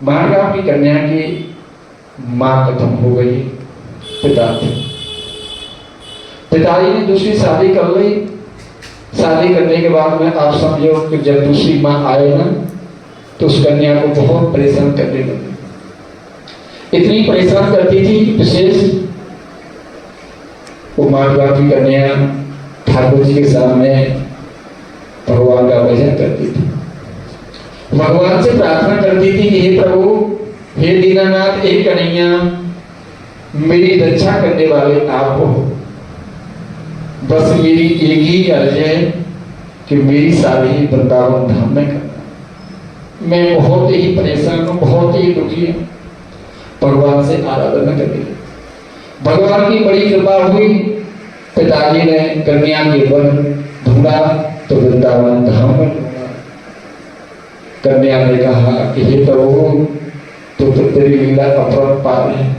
मारगांव की कन्या की मां खत्म हो गई, पिता थे। पिताजी ने दूसरी शादी कर ली। शादी करने के बाद में आप समझो कि जब दूसरी मां आए ना, तो उस कन्या को बहुत परेशान करने लगी। इतनी परेशान करती थी कि विशेष वो मारगांव की कन्या ठाकुर जी के सामने भगवान का भजन करती थी, भगवान से प्रार्थना करती थी कि हे प्रभु, हे दीनानाथ, एक कन्हैया, मेरी रक्षा करने वाले आप हो। बस मेरी एक ही अर्ज है कि मेरी शादी वृंदावन धाम में करना। मैं बहुत ही परेशान हूँ, बहुत ही दुखी हूँ। भगवान से आराधना करनी। भगवान की बड़ी कृपा हुई। पिताजी ने कन्या के वन ढूंढा तो वृंदावन धाम में ढूंढा। कन्या ने कहा कि हे प्रभु, तो तेरी लीला अपरंपार है,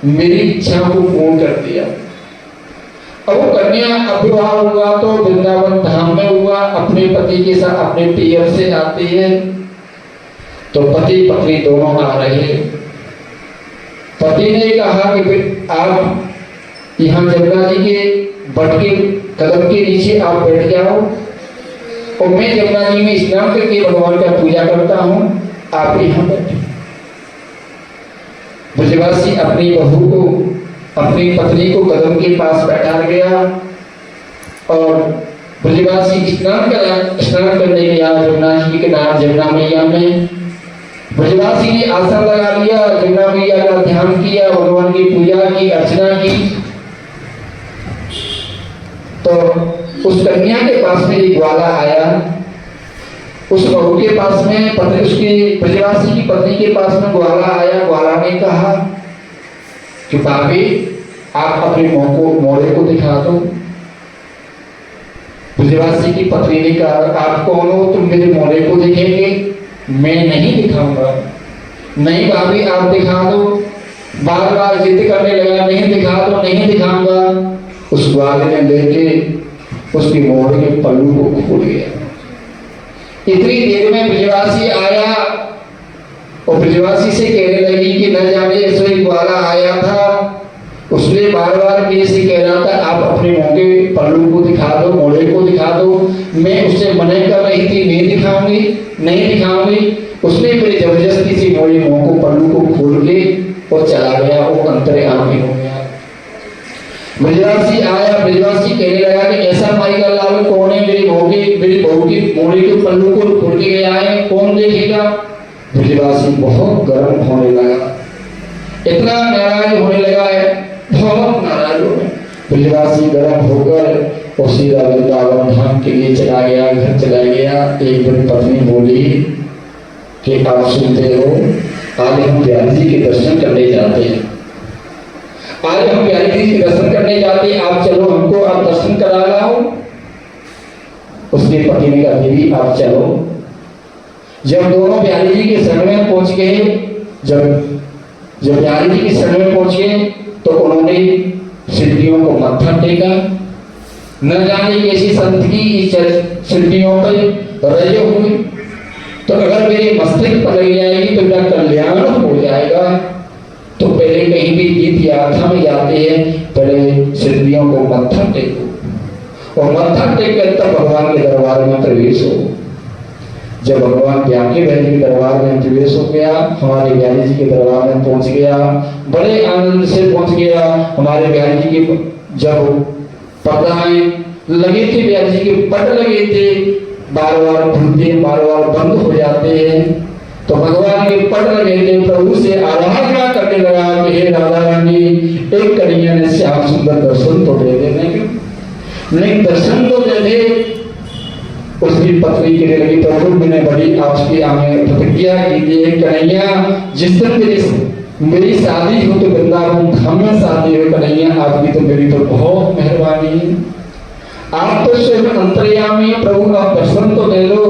मेरी इच्छा को पूर्ण कर दिया। अब वो कन्या अविवाह हुआ तो वृंदावन धाम में हुआ, अपने पति के साथ अपने पियर से आती है। तो पति पत्नी दोनों आ रहे हैं। पति ने कहा कि आप यहाँ जमुना जी के बट के कदम के नीचे आप बैठ जाओ और मैं जमुना जी में स्नान करके भगवान का पूजा करता हूँ, आप यहाँ बैठे। ब्रजवासी अपनी बहू को, अपनी पत्नी को कदम के पास बैठा गया और ब्रजवासी स्नान करने गया जमुना जी के किनारे, जमुना मैया में। ब्रजवासी ने आसन लगा लिया, जमुना मैया का ध्यान किया, भगवान की पूजा की, अर्चना की। तो उस कन्या के पास में एक ग्वाला आया। उस बहू के पास में पत्नी, उसकी ब्रजवासी की पत्नी के पास में ग्वाला आया। ग्वाला ने कहा कि भाभी, आप अपने मोड़े को दिखा दो। ब्रजवासी की पत्नी ने कहा, आप कौन हो, तुम मेरे मोड़े को दिखेंगे? मैं नहीं दिखाऊंगा। नहीं भाभी, आप दिखा दो। बार बार जिद करने लगा, नहीं दिखा दो, नहीं दिखाऊंगा। उस ग्वाले ने लेके उसकी मोड़ के पल्लू को खोल गया। इतनी देर में ब्रजवासी आया और ब्रजवासी से कहने लगी कि न जाने ऐसा एक ग्वाला आया था, उसने बार बार मेरे से कह रहा था आप अपने मुंह के पल्लू को दिखा दो, मोड़े को दिखा दो। मैं उससे मना कर रही थी, नहीं दिखाऊंगी, नहीं दिखाऊंगी। उसने मेरे जबरदस्ती से मोड़े मुंह को पल्लू को खोल के और चला गया। वो अंतर्यामी हो गया। ब्रजवासी आया। ब्रजवासी कहने लगा कि ऐसा माई का लाल कौन है, मेरी बहू की मोड़े के पल्लू को खोल के गया है, कौन देखेगा? ब्रजवासी बहुत गर्म होने लगा, इतना नाराज होने लगा है, बहुत नाराज हो गया। ब्रजवासी गर्म होकर और सीधा वृंदावन धाम के लिए चला गया, घर चला गया। एक दिन पत्नी बोली कि आप सुनते हो, आज हम बिहारी जी के दर्शन करने जाते हैं, आज हम बिहारी जी के दर्शन करने जाते हैं, आप चलो, हमको आप दर्शन करा लाओ। उसके पति ने कहा, देवी आप चलो। जब दोनों बिहारी जी के शरण में पहुंच गए, जब बिहारी जी के शरण में पहुंच गए तो उन्होंने सिद्धियों को मत्था टेका। न जाने कैसी संत की सिद्धियों पर रजे हुई, तो अगर मेरे मस्तिष्क पर लग जाएगी तो मेरा कल्याण हो जाएगा। तो पहले कहीं भी तीर्थ यात्रा में जाते हैं, पहले सिद्धियों को मत्था टेको और मत्था टेक कर तब भगवान के दरबार में प्रवेश हो। जब भगवान ज्ञानी बहन के दरबार में प्रवेश हो गया, हमारे बिहारी जी के दरबार में पहुंच गया, बड़े आनंद से पहुंच गया। हमारे बिहारी जी के जब पर्दाएं लगे थे, बिहारी जी के पट लगे थे, बार बार खुलते, बार बार बंद हो जाते हैं। तो भगवान के पट लगे थे, प्रभु से आराधना करने लगा कि हे राधा रानी, एक कन्हैया ने श्याम सुंदर दर्शन तो दे देने, नहीं दर्शन तो दे दे। उसकी पत्नी कहने लगी, प्रभु मैंने बड़ी आपकी आगे प्रतिज्ञा की थी, कन्हैया जिस दिन मेरी शादी हो तो वृंदावन धाम में शादी हो, कन्हैया आपकी तो मेरी तो बहुत मेहरबानी है, आप तो स्वयं अंतर्यामी, प्रभु आप दर्शन तो दे दो।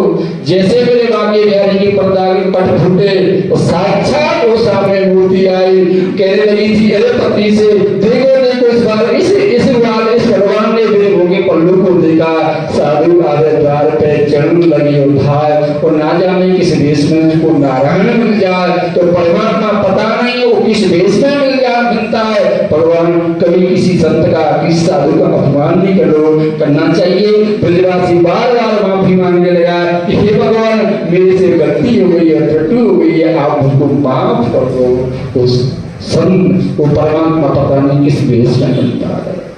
जैसे मेरे बाकी बिहारी की पर्दा के पट फूटे और साक्षात वो सामने मूर्ति आई, कहने लगी थी, अरे पत्नी से, देखो देखो इस बार इस भगवान ने मेरे मुंह के पल्लू को देखा, साधु आधे द्वार पे चरण लगी उठाए और ना जाने किस देश में उसको नारायण मिल जाए। है तो परमात्मा पता नहीं वो किस वेश में मिलता है। भगवान कभी किसी संत का किसी साधु का अपमान नहीं करना चाहिए। ब्रजवासी बार बार माफी मांगने लगा कि हे भगवान मेरे से गलती हो गई है, त्रुटि हो गई है, आप मुझको माफ कर दो। उस संत वो परमात्मा पता नहीं किस वेश में मिलता है।